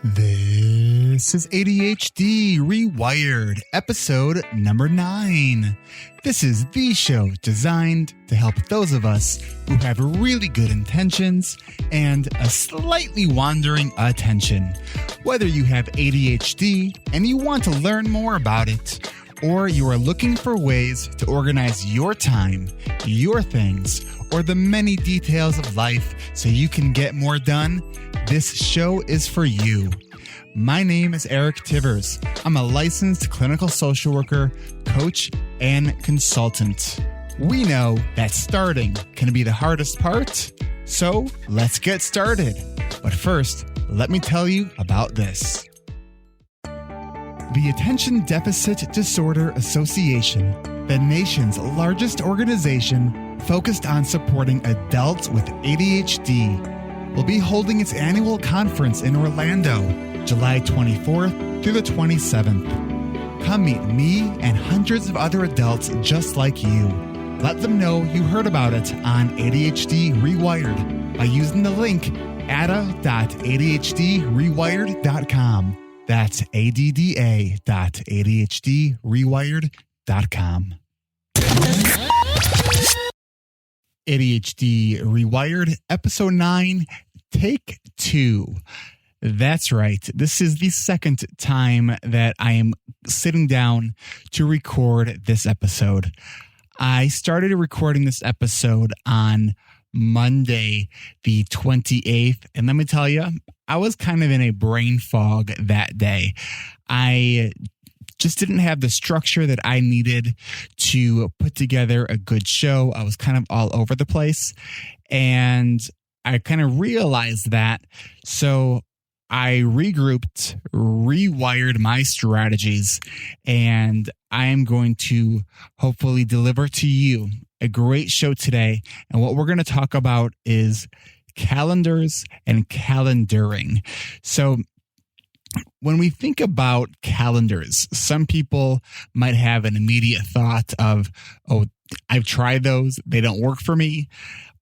This is ADHD Rewired, episode number 9. This is the show designed to help those of us who have really good intentions and a slightly wandering attention. Whether you have ADHD and you want to learn more about it, or you are looking for ways to organize your time, your things, or the many details of life so you can get more done, this show is for you. My name is Eric Tivers. I'm a licensed clinical social worker, coach, and consultant. We know that starting can be the hardest part, so let's get started. But first, let me tell you about this. The Attention Deficit Disorder Association, the nation's largest organization focused on supporting adults with ADHD, will be holding its annual conference in Orlando, July 24th through the 27th. Come meet me and hundreds of other adults just like you. Let them know you heard about it on ADHD Rewired by using the link ada.adhdrewired.com. That's adda.adhdrewired.com. ADHD Rewired, episode 9, take 2. That's right. This is the second time that I am sitting down to record this episode. I started recording this episode on Monday, the 28th. And let me tell you, I was kind of in a brain fog that day. I just didn't have the structure that I needed to put together a good show. I was kind of all over the place. And I kind of realized that. So I regrouped, rewired my strategies, and I am going to hopefully deliver to you a great show today. And what we're going to talk about is calendars and calendaring. So when we think about calendars, some people might have an immediate thought of, oh, I've tried those, they don't work for me,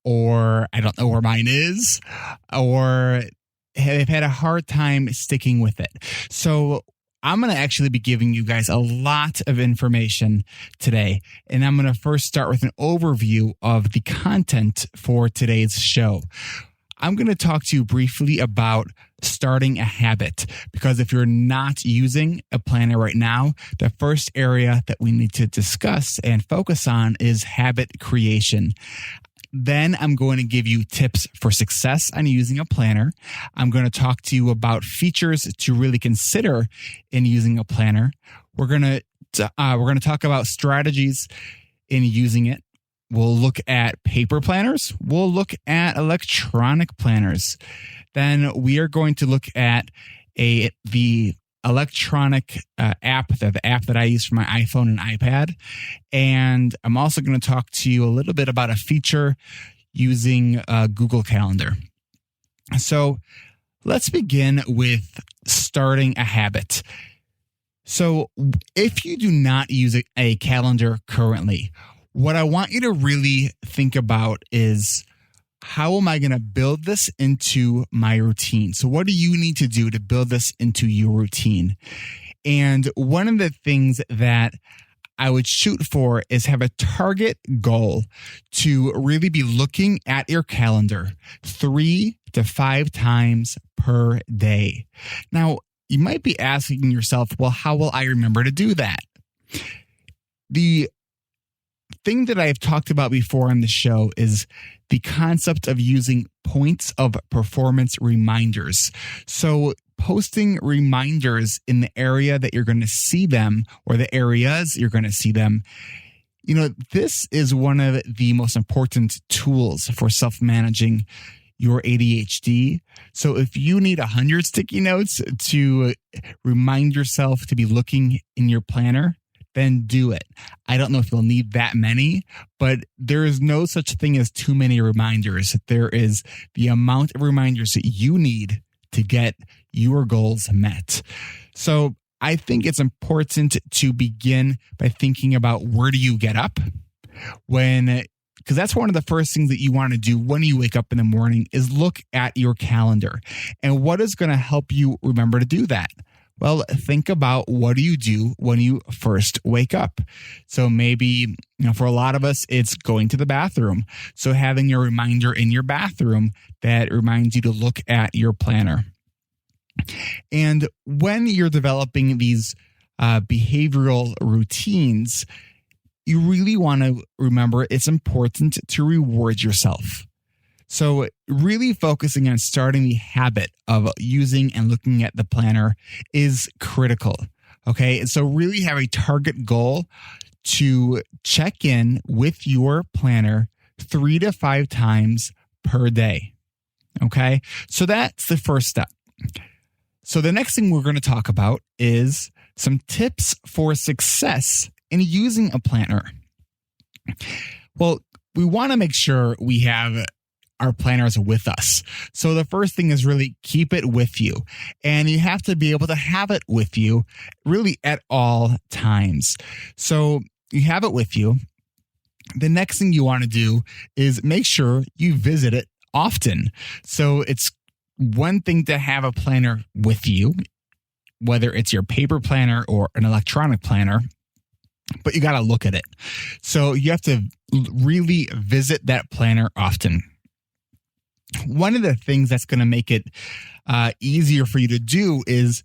or I don't know where mine is, or they've had a hard time sticking with it. So I'm going to actually be giving you guys a lot of information today. And I'm going to first start with an overview of the content for today's show. I'm going to talk to you briefly about starting a habit, because if you're not using a planner right now, the first area that we need to discuss and focus on is habit creation. Then I'm going to give you tips for success on using a planner. I'm going to talk to you about features to really consider in using a planner. We're going to talk about strategies in using it. We'll look at paper planners. We'll look at electronic planners. Then we are going to look at the electronic app, the app that I use for my iPhone and iPad. And I'm also going to talk to you a little bit about a feature using Google Calendar. So let's begin with starting a habit. So if you do not use a calendar currently, what I want you to really think about is, how am I going to build this into my routine? So what do you need to do to build this into your routine? And one of the things that I would shoot for is have a target goal to really be looking at your calendar 3 to 5 times per day. Now, you might be asking yourself, well, how will I remember to do that? The thing that I've talked about before on the show is the concept of using points of performance reminders. So posting reminders in the area that you're going to see them, or the areas you're going to see them. You know, this is one of the most important tools for self-managing your ADHD. So if you need 100 sticky notes to remind yourself to be looking in your planner, then do it. I don't know if you'll need that many, but there is no such thing as too many reminders. There is the amount of reminders that you need to get your goals met. So I think it's important to begin by thinking about, where do you get up? When because that's one of the first things that you want to do when you wake up in the morning is look at your calendar. And what is going to help you remember to do that? Well, think about what do you do when you first wake up. So maybe, for a lot of us, it's going to the bathroom. So having a reminder in your bathroom that reminds you to look at your planner. And when you're developing these behavioral routines, you really want to remember it's important to reward yourself. So really focusing on starting the habit of using and looking at the planner is critical. Okay. So really have a target goal to check in with your planner 3 to 5 times per day. Okay. So that's the first step. So the next thing we're going to talk about is some tips for success in using a planner. Well, we want to make sure we have our planners with us. So the first thing is really keep it with you. And you have to be able to have it with you really at all times. So you have it with you. The next thing you want to do is make sure you visit it often. So it's one thing to have a planner with you, whether it's your paper planner or an electronic planner, but you got to look at it. So you have to really visit that planner often. One of the things that's going to make it easier for you to do is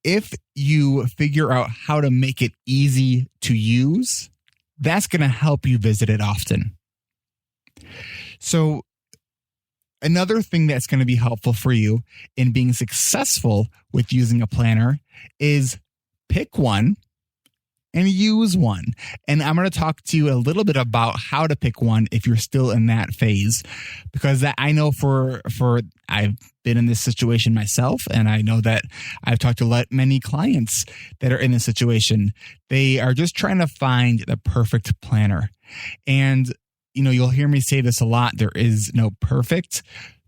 if you figure out how to make it easy to use, that's going to help you visit it often. So another thing that's going to be helpful for you in being successful with using a planner is pick one and use one. And I'm going to talk to you a little bit about how to pick one if you're still in that phase, because I know for I've been in this situation myself, and I know that I've talked to many clients that are in this situation. They are just trying to find the perfect planner. And, you'll hear me say this a lot. There is no perfect.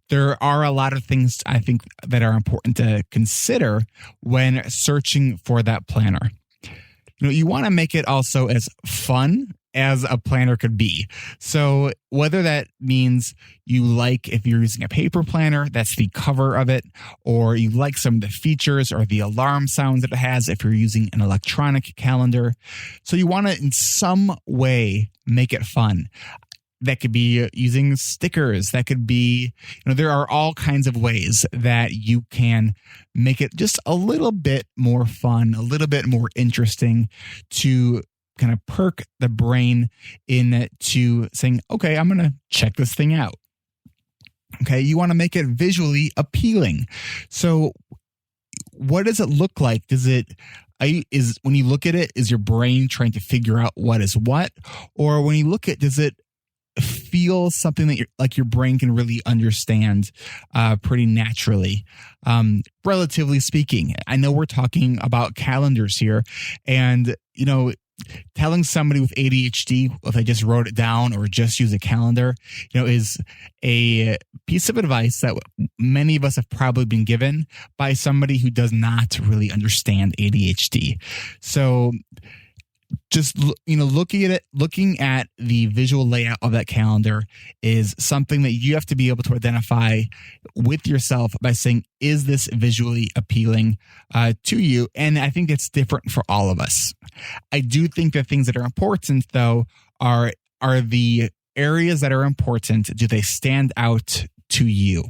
There are a lot of things I think that are important to consider when searching for that planner. You want to make it also as fun as a planner could be. So whether that means you like, if you're using a paper planner, that's the cover of it, or you like some of the features or the alarm sounds that it has if you're using an electronic calendar. So you want to in some way make it fun. That could be using stickers. That could be, there are all kinds of ways that you can make it just a little bit more fun, a little bit more interesting to kind of perk the brain into saying, okay, I'm going to check this thing out. Okay. You want to make it visually appealing. So what does it look like? When you look at it, is your brain trying to figure out what is what? Or when you look at, does it feel something that your brain can really understand pretty naturally, relatively speaking? I know we're talking about calendars here, and telling somebody with ADHD if they just wrote it down or just use a calendar, is a piece of advice that many of us have probably been given by somebody who does not really understand ADHD. So just, looking at the visual layout of that calendar is something that you have to be able to identify with yourself by saying, is this visually appealing to you? And I think it's different for all of us. I do think the things that are important, though, are the areas that are important. Do they stand out to you?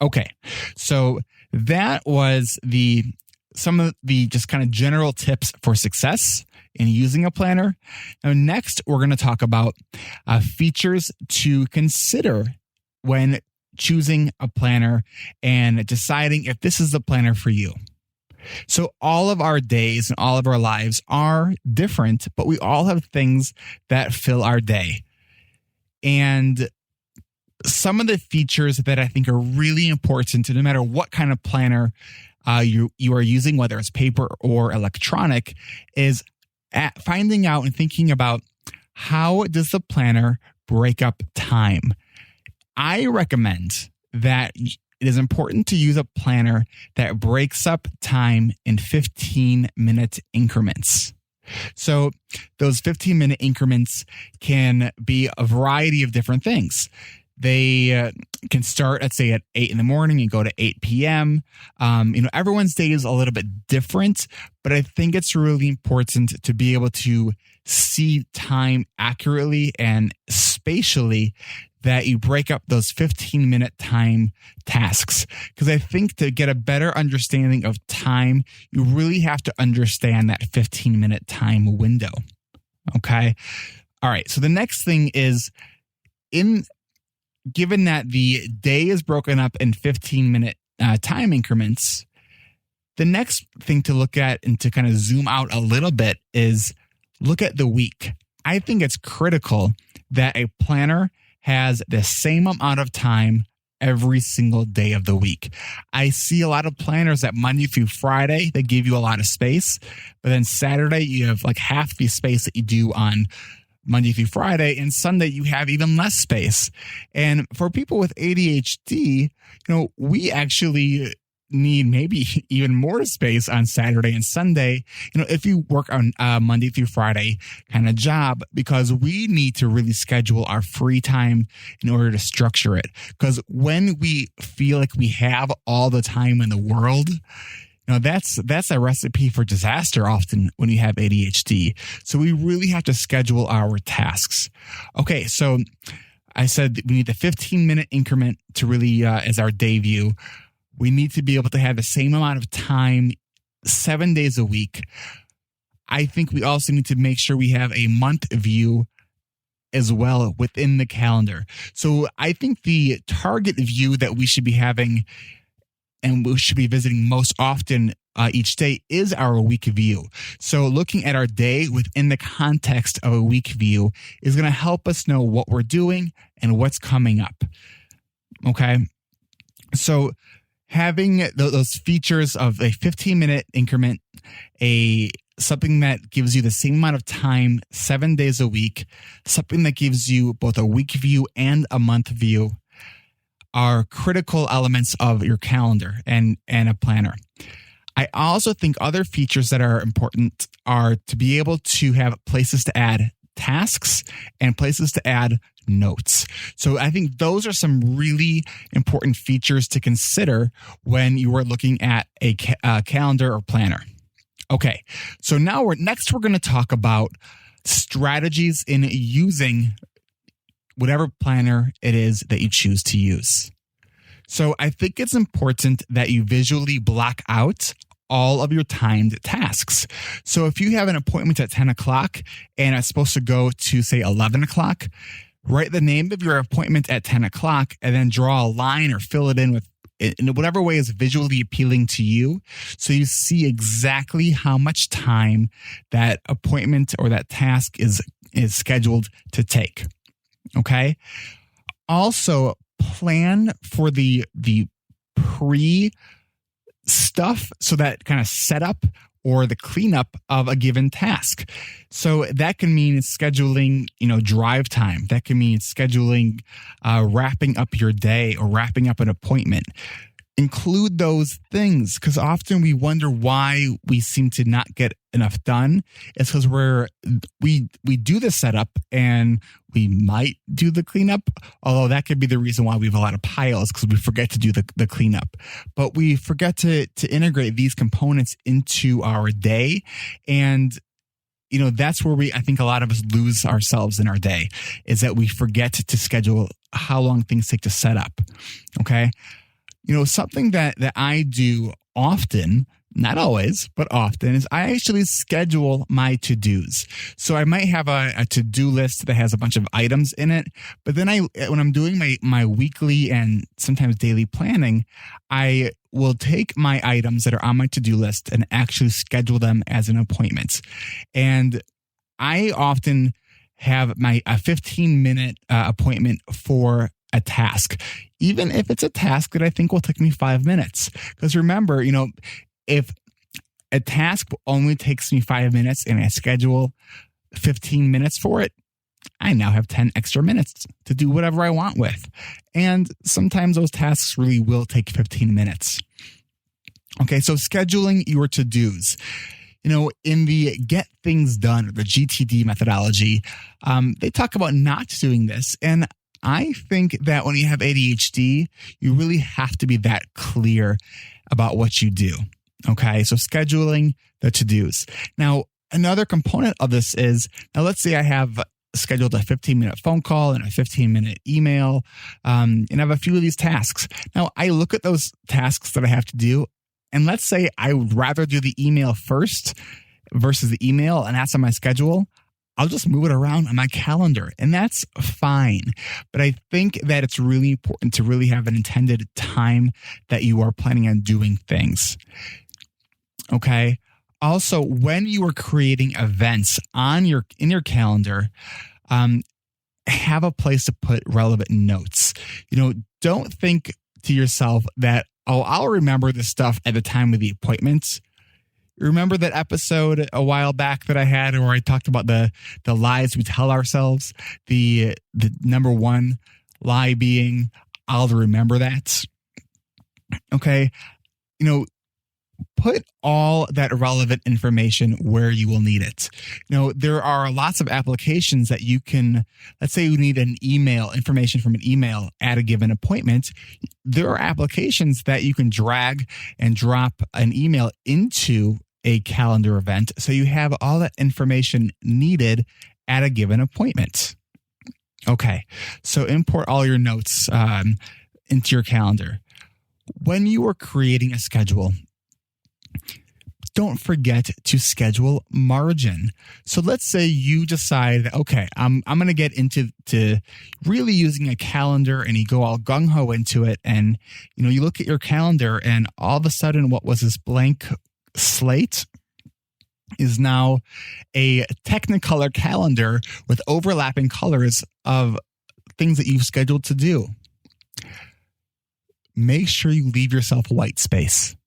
Okay, so that was some of the just kind of general tips for success in using a planner. Now, next, we're going to talk about features to consider when choosing a planner and deciding if this is the planner for you. So all of our days and all of our lives are different, but we all have things that fill our day. And some of the features that I think are really important, no matter what kind of planner you are using, whether it's paper or electronic, is finding out and thinking about how does the planner break up time. I recommend that it is important to use a planner that breaks up time in 15-minute increments. So those 15-minute increments can be a variety of different things. They can start, let's say, at 8 in the morning and go to 8 p.m. Everyone's day is a little bit different, but I think it's really important to be able to see time accurately and spatially, that you break up those 15-minute time tasks. Because I think to get a better understanding of time, you really have to understand that 15-minute time window. Okay. All right. So the next thing is, given that the day is broken up in 15-minute time increments, the next thing to look at and to kind of zoom out a little bit is look at the week. I think it's critical that a planner has the same amount of time every single day of the week. I see a lot of planners that Monday through Friday, they give you a lot of space, but then Saturday you have like half the space that you do on Monday through Friday, and Sunday you have even less space. And for people with ADHD, we actually need maybe even more space on Saturday and Sunday, if you work on Monday through Friday kind of job, because we need to really schedule our free time in order to structure it. Because when we feel like we have all the time in the world, that's a recipe for disaster often when you have ADHD. So we really have to schedule our tasks. Okay, so I said we need the 15-minute increment to really, as our day view. We need to be able to have the same amount of time 7 days a week. I think we also need to make sure we have a month view as well within the calendar. So I think the target view that we should be having and we should be visiting most often each day is our week view. So looking at our day within the context of a week view is going to help us know what we're doing and what's coming up. Okay. So having those features of a 15-minute increment, something that gives you the same amount of time 7 days a week, something that gives you both a week view and a month view, are critical elements of your calendar and a planner. I also think other features that are important are to be able to have places to add tasks and places to add notes. So I think those are some really important features to consider when you are looking at a calendar or planner. Okay, so now we're going to talk about strategies in using whatever planner it is that you choose to use. So I think it's important that you visually block out all of your timed tasks. So if you have an appointment at 10 o'clock and it's supposed to go to, say, 11 o'clock, write the name of your appointment at 10 o'clock and then draw a line or fill it in whatever way is visually appealing to you. So you see exactly how much time that appointment or that task is scheduled to take. Okay. Also, plan for the pre stuff, so that kind of setup or the cleanup of a given task. So that can mean scheduling, drive time. That can mean scheduling, wrapping up your day or wrapping up an appointment. Include those things, because often we wonder why we seem to not get enough done. It's because we do the setup and we might do the cleanup, although that could be the reason why we have a lot of piles, because we forget to do the cleanup. But we forget to integrate these components into our day. And that's where I think a lot of us lose ourselves in our day, is that we forget to schedule how long things take to set up. Okay. Something that I do often, not always, but often, is I actually schedule my to-dos. So I might have a to-do list that has a bunch of items in it, but then when I'm doing my weekly and sometimes daily planning, I will take my items that are on my to-do list and actually schedule them as an appointment. And I often have a 15-minute appointment for a task, even if it's a task that I think will take me 5 minutes. Because remember, if a task only takes me 5 minutes and I schedule 15 minutes for it, I now have 10 extra minutes to do whatever I want with. And sometimes those tasks really will take 15 minutes. Okay, so scheduling your to-dos. In the Get Things Done, the GTD methodology, they talk about not doing this. And I think that when you have ADHD, you really have to be that clear about what you do. Okay, so scheduling the to-dos. Now, another component of this is, now let's say I have scheduled a 15-minute phone call and a 15-minute email, and I have a few of these tasks. Now, I look at those tasks that I have to do, and let's say I would rather do the email first versus the email, and that's on my schedule. I'll just move it around on my calendar, and that's fine. But I think that it's really important to really have an intended time that you are planning on doing things. Okay. Also, when you are creating events in your calendar, have a place to put relevant notes. Don't think to yourself that, I'll remember this stuff at the time of the appointment. Remember that episode a while back that I had where I talked about the lies we tell ourselves? The number one lie being, I'll remember that. Okay. Put all that relevant information where you will need it. There are lots of applications that you can, let's say you need information from an email at a given appointment. There are applications that you can drag and drop an email into a calendar event, so you have all that information needed at a given appointment. Okay, so import all your notes into your calendar. When you are creating a schedule, don't forget to schedule margin. So let's say you decide that, okay, I'm going to get into really using a calendar, and you go all gung-ho into it, and you look at your calendar, and all of a sudden what was this blank slate is now a Technicolor calendar with overlapping colors of things that you've scheduled to do. Make sure you leave yourself white space.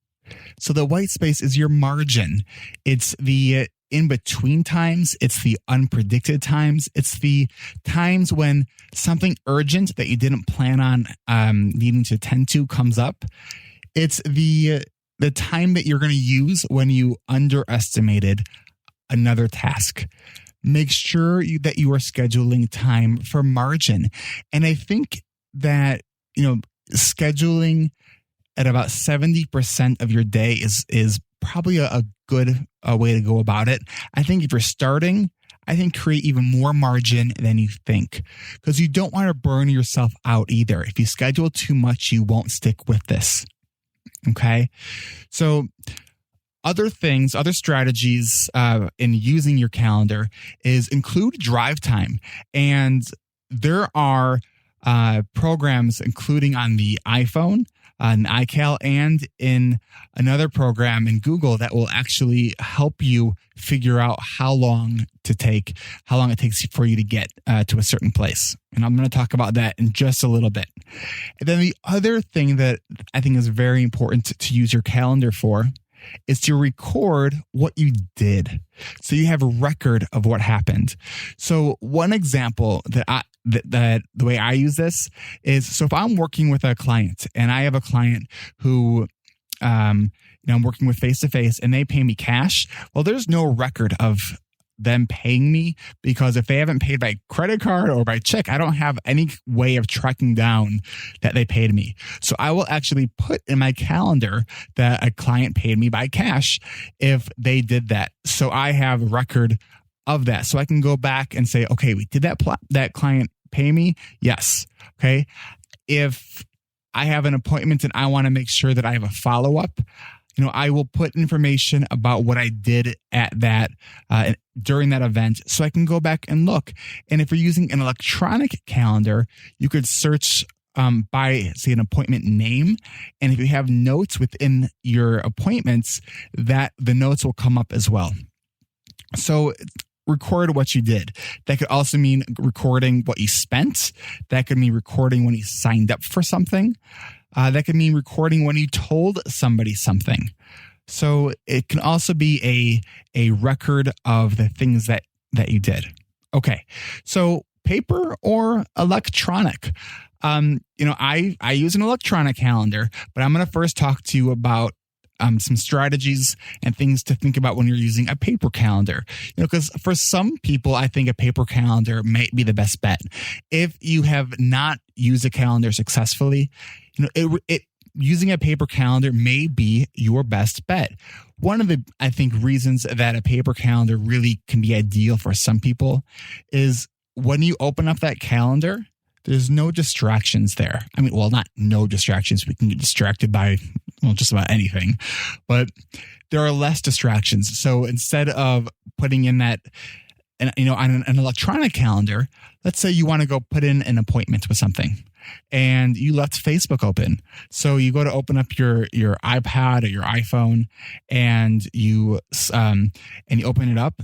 So the white space is your margin. It's the in-between times. It's the unpredicted times. It's the times when something urgent that you didn't plan on needing to attend to comes up. It's the time that you're going to use when you underestimated another task. Make sure that you are scheduling time for margin. And I think that, scheduling at about 70% of your day is probably a good way to go about it. I think if you're starting, create even more margin than you think, because you don't want to burn yourself out either. If you schedule too much, you won't stick with this. Okay. So other strategies in using your calendar is include drive time. And there are programs, including on the iPhone, an iCal, and in another program in Google that will actually help you figure out how long it takes for you to get to a certain place. And I'm going to talk about that in just a little bit. And then the other thing that I think is very important to use your calendar for is to record what you did. So you have a record of what happened. So one example that the way I use this is, so if I'm working with a client and I have a client who, I'm working with face-to-face and they pay me cash, well, there's no record of them paying me, because if they haven't paid by credit card or by check, I don't have any way of tracking down that they paid me. So I will actually put in my calendar that a client paid me by cash if they did that. So I have a record of that. So I can go back and say, okay, we did that client pay me? Yes. Okay. If I have an appointment and I want to make sure that I have a follow-up, I will put information about what I did at that during that event, so I can go back and look. And if you're using an electronic calendar, you could search by, say, an appointment name. And if you have notes within your appointments, that the notes will come up as well. So record what you did. That could also mean recording what you spent. That could mean recording when you signed up for something. That could mean recording when you told somebody something. So it can also be a record of the things that you did. Okay. So paper or electronic. I use an electronic calendar, but I'm going to first talk to you about some strategies and things to think about when you're using a paper calendar. Because for some people, I think a paper calendar may be the best bet. If you have not used a calendar successfully, using a paper calendar may be your best bet. One of the, I think, reasons that a paper calendar really can be ideal for some people is when you open up that calendar, there's no distractions there. I mean, well, not no distractions. We can get distracted by, just about anything, but there are less distractions. So instead of putting in that, on an electronic calendar, let's say you want to go put in an appointment with something and you left Facebook open. So you go to open up your iPad or your iPhone and you open it up,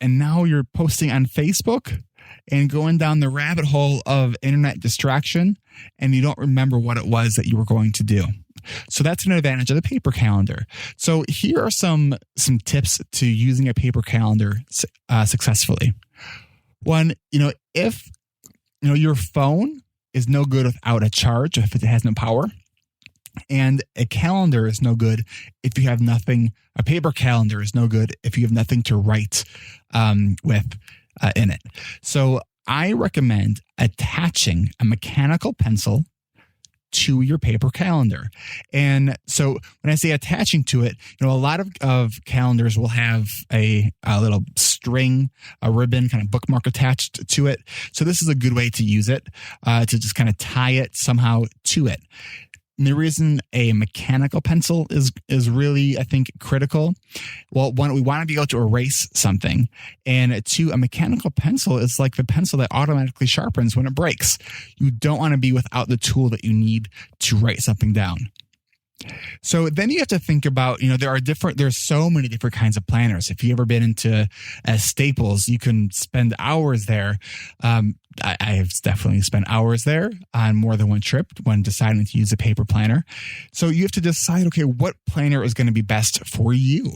and now you're posting on Facebook and going down the rabbit hole of internet distraction, and you don't remember what it was that you were going to do. So that's an advantage of the paper calendar. So here are some tips to using a paper calendar successfully. One, if your phone is no good without a charge, if it has no power, and a calendar is no good if you have nothing. A paper calendar is no good if you have nothing to write with in it. So I recommend attaching a mechanical pencil to your paper calendar. And so when I say attaching to it, a lot of calendars will have a little string, a ribbon, kind of bookmark attached to it. So this is a good way to use it, to just kind of tie it somehow to it. And the reason a mechanical pencil is really, I think, critical. Well, one, we want to be able to erase something. And two, a mechanical pencil is like the pencil that automatically sharpens when it breaks. You don't want to be without the tool that you need to write something down. So then you have to think about, there's so many different kinds of planners. If you've ever been into Staples, you can spend hours there. I have definitely spent hours there on more than one trip when deciding to use a paper planner. So you have to decide, okay, what planner is going to be best for you?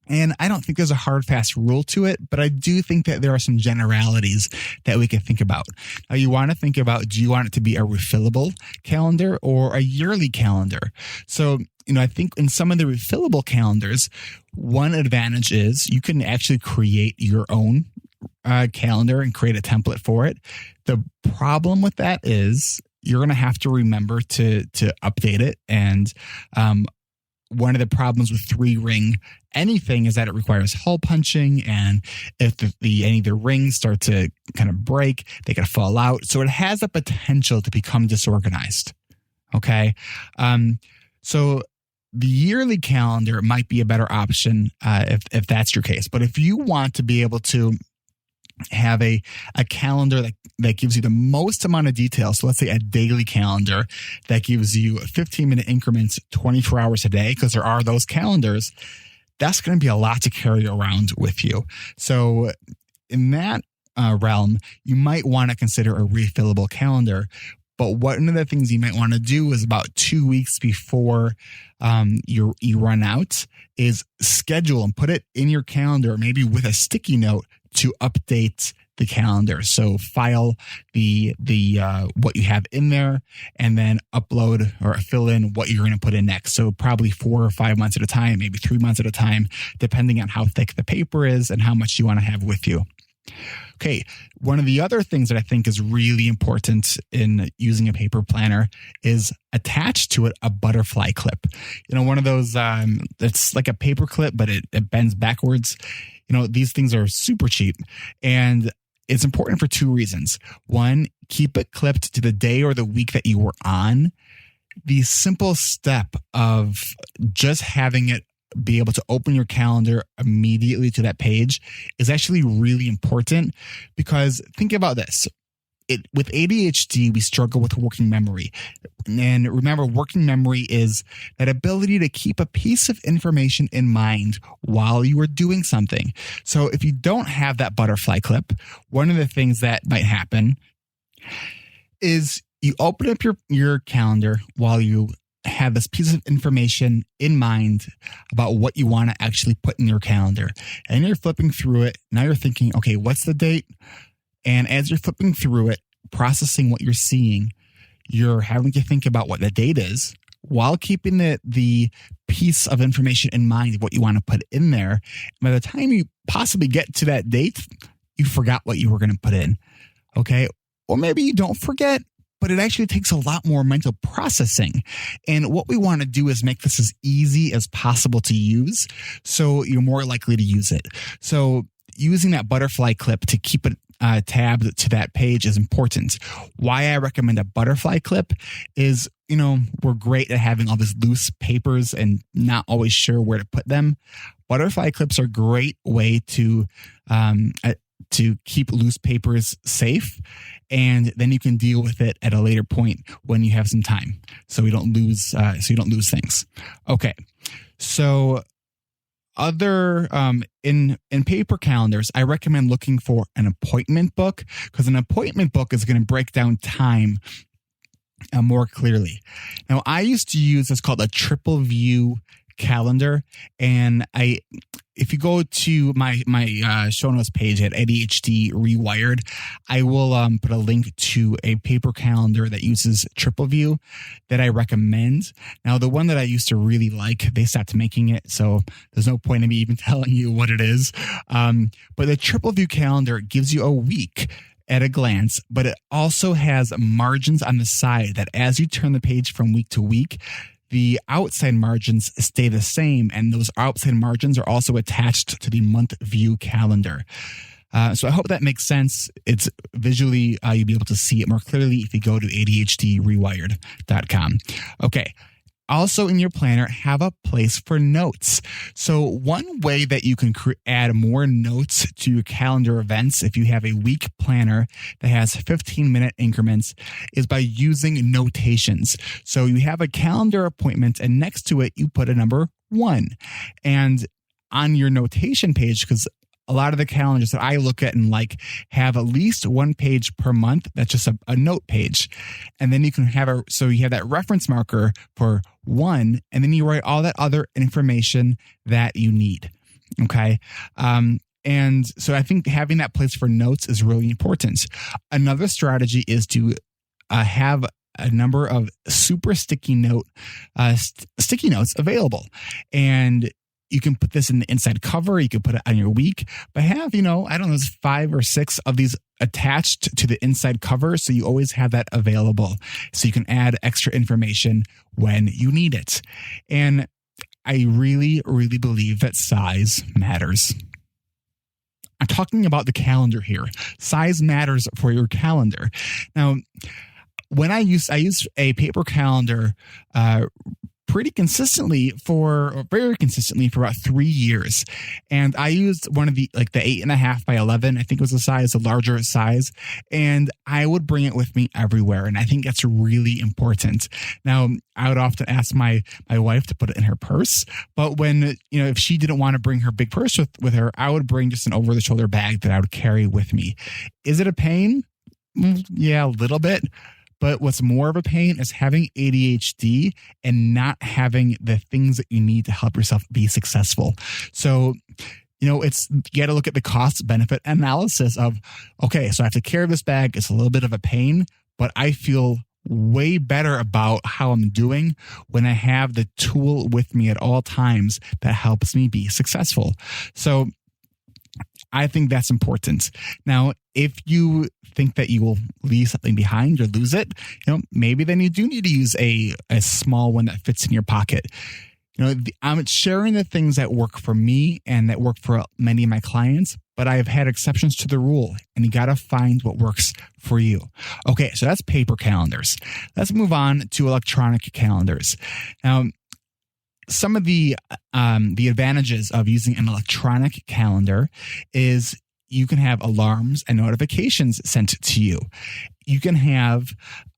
And I don't think there's a hard, fast rule to it, but I do think that there are some generalities that we can think about. Now, you want to think about, do you want it to be a refillable calendar or a yearly calendar? So, I think in some of the refillable calendars, one advantage is you can actually create your own calendar and create a template for it. The problem with that is you're going to have to remember to update it. And one of the problems with 3-ring anything is that it requires hole punching, and if any of the rings start to kind of break, they can fall out. So it has the potential to become disorganized. Okay, so the yearly calendar might be a better option if that's your case. But if you want to be able to have a calendar that gives you the most amount of detail. So let's say a daily calendar that gives you 15-minute increments, 24 hours a day, because there are those calendars. That's going to be a lot to carry around with you. So in that realm, you might want to consider a refillable calendar. But one of the things you might want to do is about 2 weeks before you run out is schedule and put it in your calendar, maybe with a sticky note, to update the calendar. So file the what you have in there and then upload or fill in what you're going to put in next. So probably 4 or 5 months at a time, maybe 3 months at a time, depending on how thick the paper is and how much you want to have with you. Okay, one of the other things that I think is really important in using a paper planner is attach to it a butterfly clip. One of those, it's like a paper clip, but it bends backwards. These things are super cheap, and it's important for 2 reasons. One, keep it clipped to the day or the week that you were on. The simple step of just having it be able to open your calendar immediately to that page is actually really important, because think about this. With ADHD, we struggle with working memory. And remember, working memory is that ability to keep a piece of information in mind while you are doing something. So if you don't have that butterfly clip, one of the things that might happen is you open up your calendar while you have this piece of information in mind about what you want to actually put in your calendar. And you're flipping through it. Now you're thinking, okay, what's the date? And as you're flipping through it, processing what you're seeing, you're having to think about what the date is, while keeping the piece of information in mind of what you want to put in there. By the time you possibly get to that date, you forgot what you were going to put in. Okay. Or maybe you don't forget, but it actually takes a lot more mental processing. And what we want to do is make this as easy as possible to use, so you're more likely to use it. So using that butterfly clip to keep it tabbed to that page is important. Why I recommend a butterfly clip is, we're great at having all these loose papers and not always sure where to put them. Butterfly clips are a great way to keep loose papers safe, and then you can deal with it at a later point when you have some time, so you don't lose things. Okay, so other in paper calendars, I recommend looking for an appointment book, because an appointment book is going to break down time more clearly. Now, I used to use what's called a triple view calendar, and if you go to my show notes page at ADHD Rewired, I will put a link to a paper calendar that uses triple view that I recommend. Now, the one that I used to really like, they stopped making it, so there's no point in me even telling you what it is. But the triple view calendar gives you a week at a glance, but it also has margins on the side that as you turn the page from week to week, the outside margins stay the same, and those outside margins are also attached to the month view calendar. So I hope that makes sense. It's visually, you'll be able to see it more clearly if you go to ADHDrewired.com. Okay. Also in your planner, have a place for notes. So one way that you can add more notes to your calendar events, if you have a week planner that has 15-minute increments, is by using notations. So you have a calendar appointment, and next to it, you put a number 1. And on your notation page, because a lot of the calendars that I look at and have at least one page per month. That's just a note page. And then you can have you have that reference marker for 1, and then you write all that other information that you need. Okay. And so I think having that place for notes is really important. Another strategy is to have a number of super sticky notes available. And you can put this in the inside cover. You can put it on your week, but have, there's 5 or 6 of these attached to the inside cover. So you always have that available. So you can add extra information when you need it. And I really, really believe that size matters. I'm talking about the calendar here. Size matters for your calendar. Now, when I use a paper calendar, very consistently for about 3 years. And I used one of the 8.5 by 11, I think was the size, the larger size. And I would bring it with me everywhere. And I think that's really important. Now, I would often ask my wife to put it in her purse. But when, if she didn't want to bring her big purse with her, I would bring just an over the shoulder bag that I would carry with me. Is it a pain? Yeah, a little bit. But what's more of a pain is having ADHD and not having the things that you need to help yourself be successful. So, you got to look at the cost benefit analysis of, okay, so I have to carry this bag. It's a little bit of a pain, but I feel way better about how I'm doing when I have the tool with me at all times that helps me be successful. So I think that's important. Now, if you think that you will leave something behind or lose it, maybe then you do need to use a small one that fits in your pocket. I'm sharing the things that work for me and that work for many of my clients, but I've had exceptions to the rule, and you got to find what works for you. Okay, so that's paper calendars. Let's move on to electronic calendars. Now, some of the advantages of using an electronic calendar is you can have alarms and notifications sent to you. You can have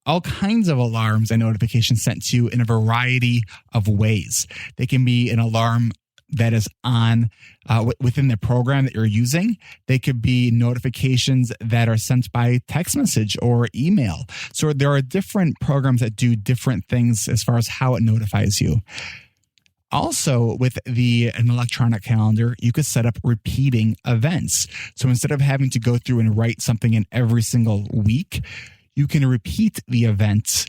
all kinds of alarms and notifications sent to you in a variety of ways. They can be an alarm that is on within the program that you're using. They could be notifications that are sent by text message or email. So there are different programs that do different things as far as how it notifies you. Also, with an electronic calendar, you could set up repeating events. So instead of having to go through and write something in every single week, you can repeat the event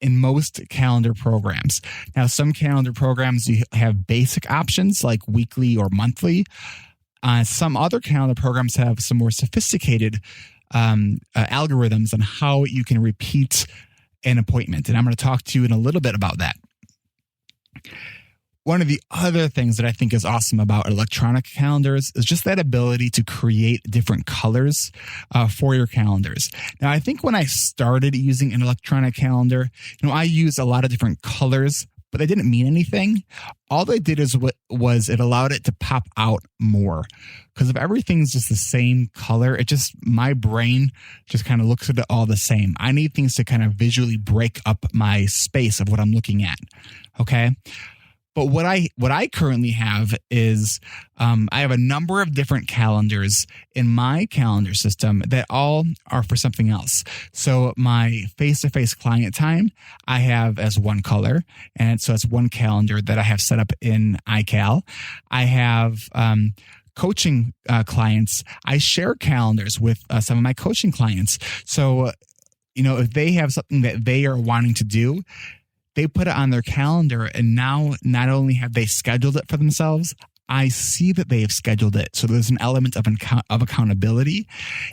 in most calendar programs. Now, some calendar programs, you have basic options like weekly or monthly. Some other calendar programs have some more sophisticated algorithms on how you can repeat an appointment. And I'm going to talk to you in a little bit about that. One of the other things that I think is awesome about electronic calendars is just that ability to create different colors for your calendars. Now, I think when I started using an electronic calendar, I used a lot of different colors, but they didn't mean anything. All they did was it allowed it to pop out more. Because if everything's just the same color, my brain just kind of looks at it all the same. I need things to kind of visually break up my space of what I'm looking at. Okay. But what I currently have is I have a number of different calendars in my calendar system that all are for something else. So my face-to-face client time, I have as one color. And so it's one calendar that I have set up in iCal. I have coaching clients. I share calendars with some of my coaching clients. So, if they have something that they are wanting to do, they put it on their calendar, and now not only have they scheduled it for themselves, I see that they have scheduled it. So there's an element of accountability.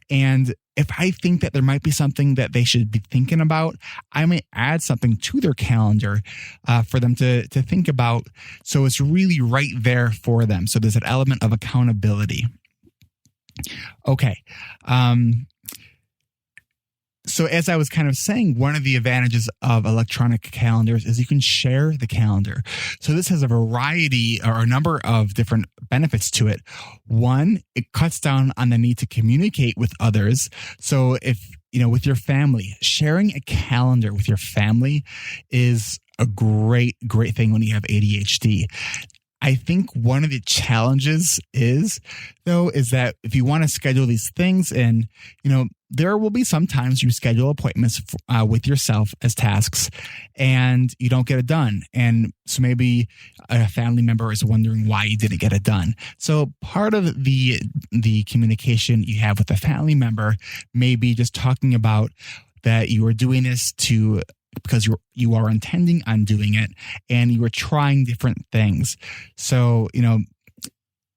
And if I think that there might be something that they should be thinking about, I may add something to their calendar for them to think about. So it's really right there for them. So there's an element of accountability. Okay. So as I was kind of saying, one of the advantages of electronic calendars is you can share the calendar. So this has a variety or a number of different benefits to it. One, it cuts down on the need to communicate with others. So if, with your family, sharing a calendar with your family is a great thing when you have ADHD. I think one of the challenges is that if you want to schedule these things and, there will be sometimes you schedule appointments with yourself as tasks and you don't get it done. And so maybe a family member is wondering why you didn't get it done. So part of the communication you have with a family member may be just talking about that you are doing this because you are intending on doing it and you are trying different things. So,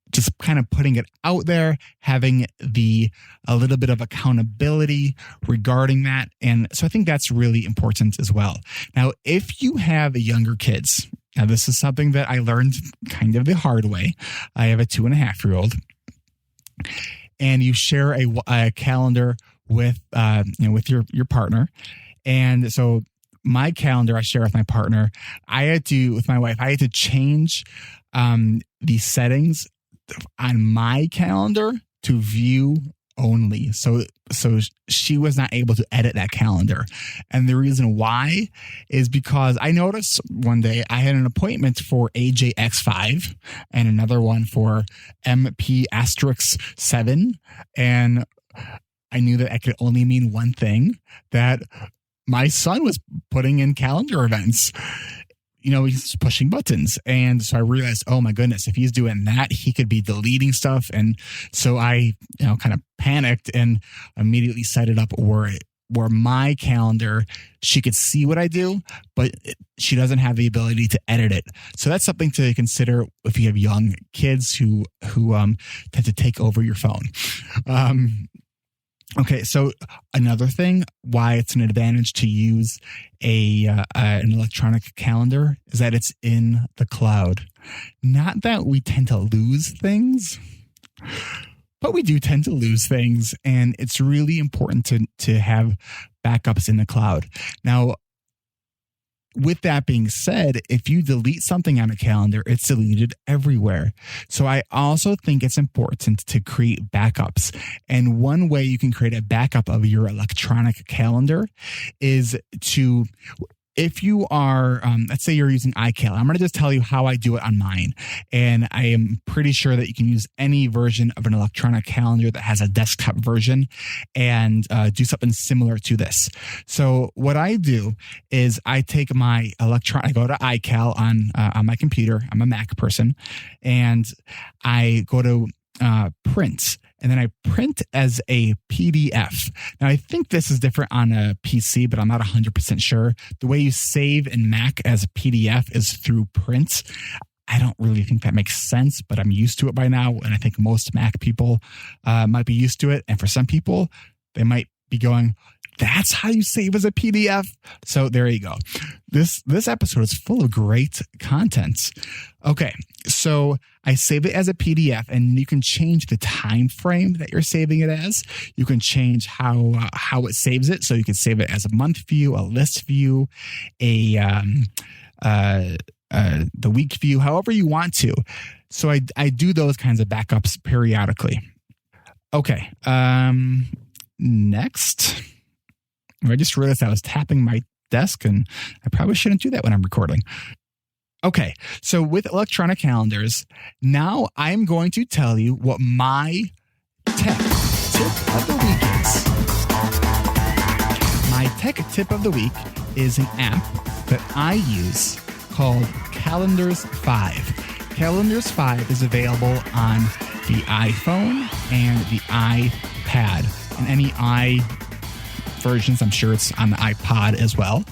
just kind of putting it out there, having a little bit of accountability regarding that. And so I think that's really important as well. Now, if you have younger kids, now this is something that I learned kind of the hard way. I have a 2.5-year-old, and you share a calendar with your partner. And so my calendar I share with my partner. With my wife, I had to change the settings on my calendar to view only. So she was not able to edit that calendar. And the reason why is because I noticed one day I had an appointment for AJX5 and another one for MP*7. And I knew that I could only mean one thing, that my son was putting in calendar events. He's pushing buttons. And so I realized, oh my goodness, if he's doing that, he could be deleting stuff. And so I, kind of panicked and immediately set it up where my calendar, she could see what I do, but she doesn't have the ability to edit it. So that's something to consider if you have young kids who tend to take over your phone. Okay, so another thing why it's an advantage to use an electronic calendar is that it's in the cloud. Not that we tend to lose things, but we do tend to lose things, and it's really important to have backups in the cloud. Now, with that being said, if you delete something on a calendar, it's deleted everywhere. So I also think it's important to create backups. And one way you can create a backup of your electronic calendar is if you are, let's say you're using iCal, I'm going to just tell you how I do it on mine. And I am pretty sure that you can use any version of an electronic calendar that has a desktop version and do something similar to this. So what I do is I take I go to iCal on my computer. I'm a Mac person. And I go to print, and then I print as a PDF. Now, I think this is different on a PC, but I'm not 100% sure. The way you save in Mac as a PDF is through print. I don't really think that makes sense, but I'm used to it by now, and I think most Mac people might be used to it. And for some people, they might be going, that's how you save as a PDF. So there you go. This episode is full of great content. Okay, so I save it as a PDF, and you can change the time frame that you're saving it as. You can change how it saves it. So you can save it as a month view, a list view, the week view, however you want to. So I do those kinds of backups periodically. Okay, next. I just realized I was tapping my desk, and I probably shouldn't do that when I'm recording. Okay, so with electronic calendars, now I'm going to tell you what my tech tip of the week is. My tech tip of the week is an app that I use called Calendars 5. Calendars 5 is available on the iPhone and the iPad and any versions. I'm sure it's on the iPod as well.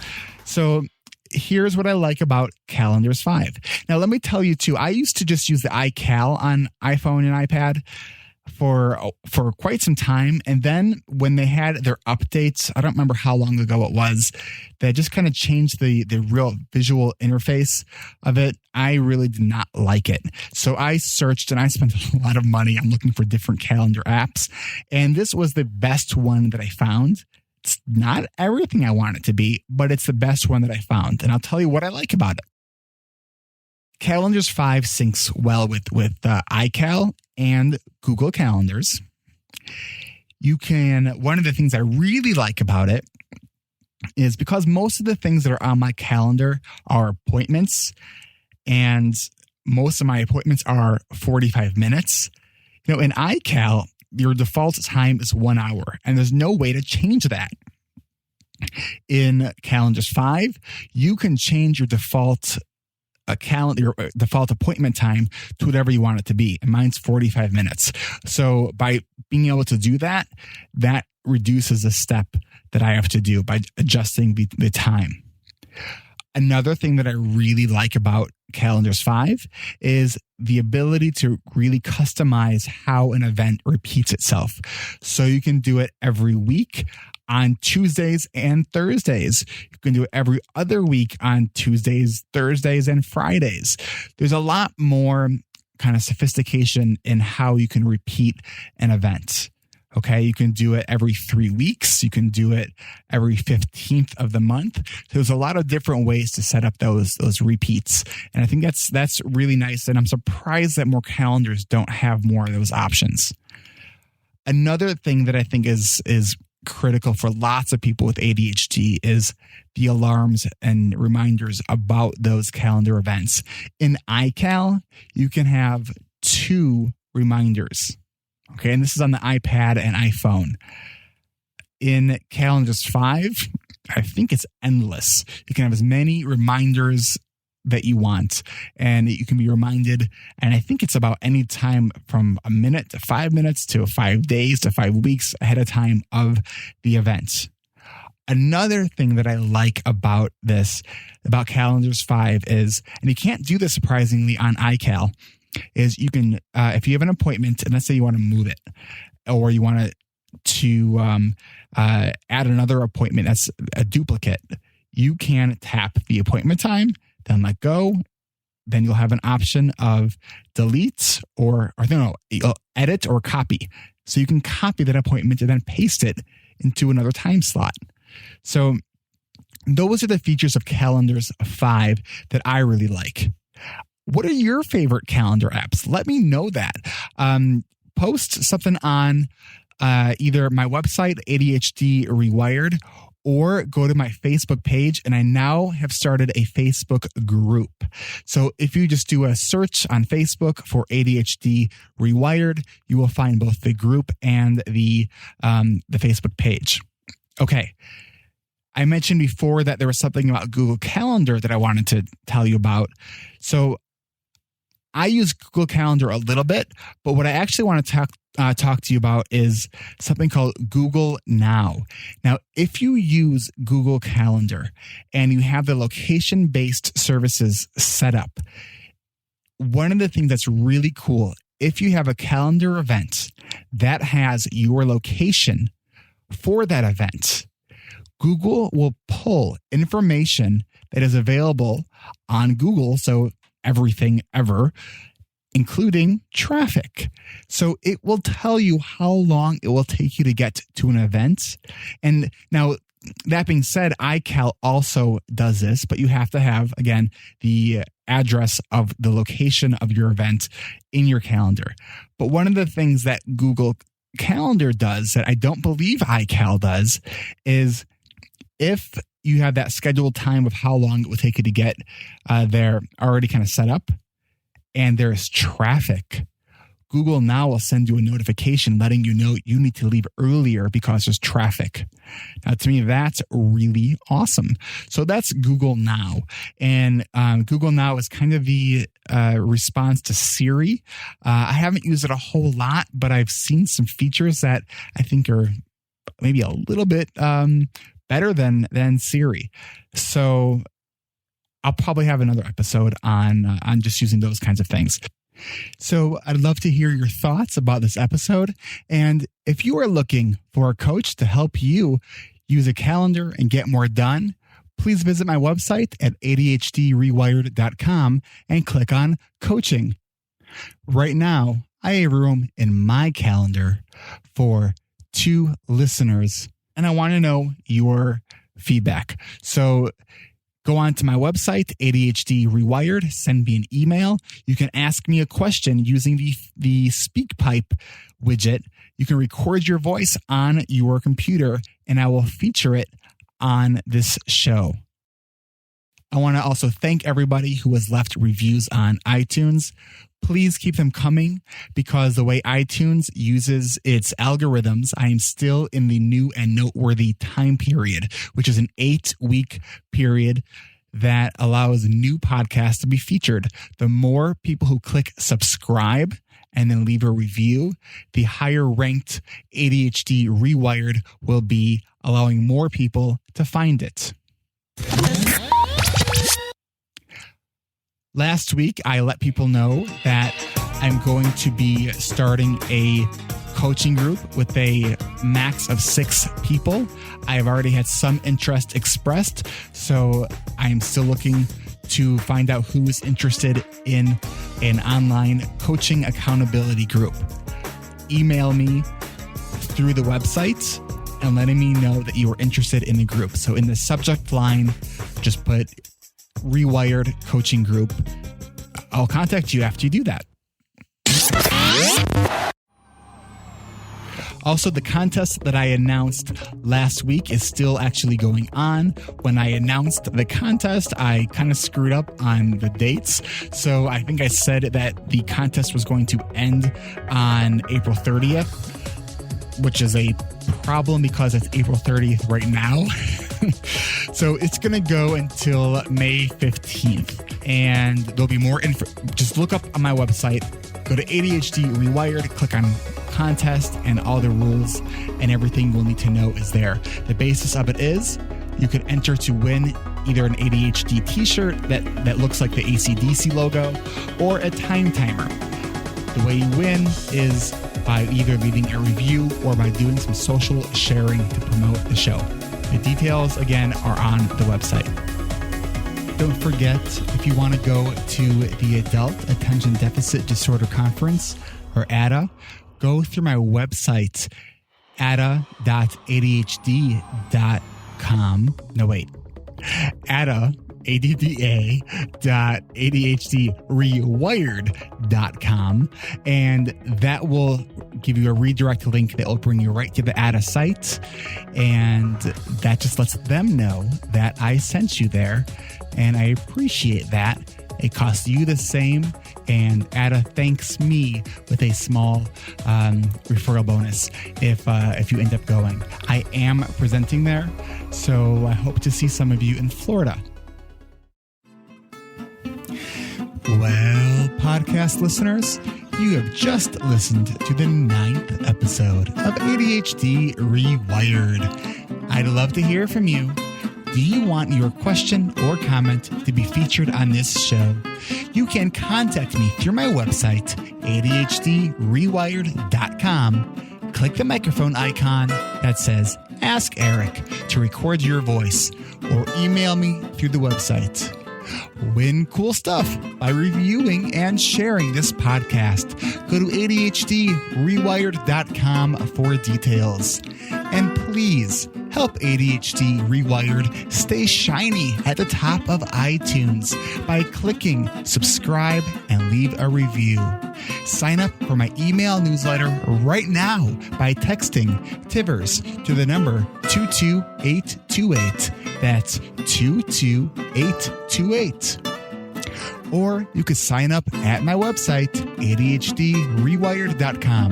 So here's what I like about Calendars 5. Now, let me tell you too, I used to just use the iCal on iPhone and iPad for quite some time. And then when they had their updates, I don't remember how long ago it was, that just kind of changed the real visual interface of it. I really did not like it. So I searched and I spent a lot of money on looking for different calendar apps. And this was the best one that I found. It's not everything I want it to be, but it's the best one that I found. And I'll tell you what I like about it. Calendars 5 syncs well with iCal and Google Calendars. One of the things I really like about it is because most of the things that are on my calendar are appointments, and most of my appointments are 45 minutes. In iCal, your default time is 1 hour, and there's no way to change that. In Calendars 5, you can change your default default appointment time to whatever you want it to be. And mine's 45 minutes. So by being able to do that, that reduces a step that I have to do by adjusting the time. Another thing that I really like about Calendars 5 is the ability to really customize how an event repeats itself. So you can do it every week on Tuesdays and Thursdays. You can do it every other week on Tuesdays, Thursdays, and Fridays. There's a lot more kind of sophistication in how you can repeat an event. Okay, you can do it every 3 weeks. You can do it every 15th of the month. There's a lot of different ways to set up those repeats. And I think that's really nice. And I'm surprised that more calendars don't have more of those options. Another thing that I think is critical for lots of people with ADHD is the alarms and reminders about those calendar events. In iCal, you can have 2 reminders. Okay, and this is on the iPad and iPhone. In Calendars 5, I think it's endless. You can have as many reminders that you want, and you can be reminded, and I think it's about any time from a minute to 5 minutes to 5 days to 5 weeks ahead of time of the event. Another thing that I like about Calendars 5 is, and you can't do this surprisingly on iCal, is you can, if you have an appointment, and let's say you want to move it, or you want to add another appointment that's a duplicate, you can tap the appointment time, then let go. Then you'll have an option of delete or edit or copy. So you can copy that appointment and then paste it into another time slot. So those are the features of Calendars 5 that I really like. What are your favorite calendar apps? Let me know that. Post something on either my website, ADHD Rewired, or go to my Facebook page. And I now have started a Facebook group. So if you just do a search on Facebook for ADHD Rewired, you will find both the group and the Facebook page. Okay. I mentioned before that there was something about Google Calendar that I wanted to tell you about. So I use Google Calendar a little bit, but what I actually want to talk to you about is something called Google Now. Now, if you use Google Calendar and you have the location-based services set up, one of the things that's really cool, if you have a calendar event that has your location for that event, Google will pull information that is available on Google, so everything ever, including traffic. So it will tell you how long it will take you to get to an event. And now, that being said, iCal also does this, but you have to have, again, the address of the location of your event in your calendar. But one of the things that Google Calendar does that I don't believe iCal does is if you have that scheduled time of how long it will take you to get there already kind of set up and there's traffic, Google Now will send you a notification letting you know you need to leave earlier because there's traffic. Now, to me, that's really awesome. So that's Google Now. And Google Now is kind of the response to Siri. I haven't used it a whole lot, but I've seen some features that I think are maybe a little bit better than Siri. So I'll probably have another episode on just using those kinds of things. So I'd love to hear your thoughts about this episode. And if you are looking for a coach to help you use a calendar and get more done, please visit my website at ADHDrewired.com and click on coaching. Right now, I have room in my calendar for 2 listeners, and I want to know your feedback. So go on to my website, ADHD Rewired, send me an email. You can ask me a question using the SpeakPipe widget. You can record your voice on your computer, and I will feature it on this show. I want to also thank everybody who has left reviews on iTunes. Please keep them coming because the way iTunes uses its algorithms, I am still in the new and noteworthy time period, which is an 8-week period that allows new podcasts to be featured. The more people who click subscribe and then leave a review, the higher ranked ADHD Rewired will be, allowing more people to find it. Last week, I let people know that I'm going to be starting a coaching group with a max of 6 people. I have already had some interest expressed, so I'm still looking to find out who is interested in an online coaching accountability group. Email me through the website and letting me know that you are interested in the group. So in the subject line, just put Rewired Coaching Group. I'll contact you after you do that. Also, the contest that I announced last week is still actually going on. When I announced the contest, I kind of screwed up on the dates. So I think I said that the contest was going to end on April 30th, which is a problem because it's April 30th right now. So it's going to go until May 15th. And there'll be more info. Just look up on my website, go to ADHD Rewired, click on contest, and all the rules and everything you'll need to know is there. The basis of it is you could enter to win either an ADHD t-shirt that looks like the AC/DC logo or a time timer. The way you win is by either leaving a review or by doing some social sharing to promote the show. The details, again, are on the website. Don't forget, if you want to go to the Adult Attention Deficit Disorder Conference, or ADDA, go through my website, adda.adhd.com. No, wait. adda.adhdrewired.com, and that will give you a redirect link that will bring you right to the ADDA site, and that just lets them know that I sent you there, and I appreciate that. It costs you the same, and ADDA thanks me with a small referral bonus if you end up going. I am presenting there, so I hope to see some of you in Florida. Well, podcast listeners. You have just listened to the 9th episode of ADHD Rewired. I'd love to hear from you. Do you want your question or comment to be featured on this show? You can contact me through my website, ADHDrewired.com. Click the microphone icon that says Ask Eric to record your voice, or email me through the website. Win cool stuff by reviewing and sharing this podcast. Go to ADHDrewired.com for details. And please help ADHD Rewired stay shiny at the top of iTunes by clicking subscribe and leave a review. Sign up for my email newsletter right now by texting Tivers to the number 22828. That's 22828. Or you could sign up at my website, ADHDrewired.com.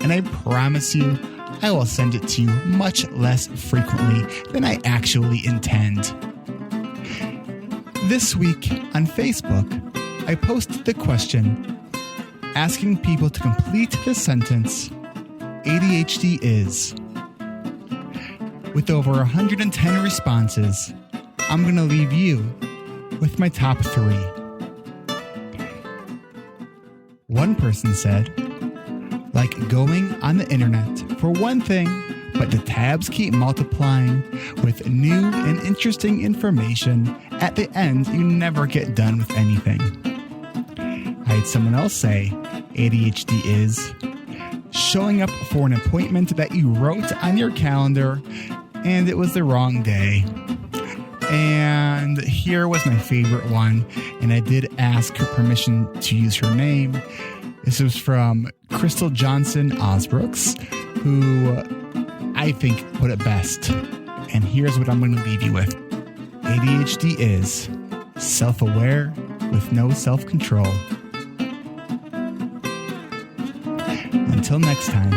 And I promise you, I will send it to you much less frequently than I actually intend. This week on Facebook, I posted the question asking people to complete the sentence, ADHD is. With over 110 responses, I'm going to leave you with my top 3. One person said, like going on the internet for one thing, but the tabs keep multiplying with new and interesting information. At the end, you never get done with anything. I had someone else say, ADHD is showing up for an appointment that you wrote on your calendar and it was the wrong day. And here was my favorite one, and I did ask her permission to use her name. This was from Crystal Johnson Osbrooks, who I think put it best. And here's what I'm going to leave you with. ADHD is self-aware with no self-control. Until next time.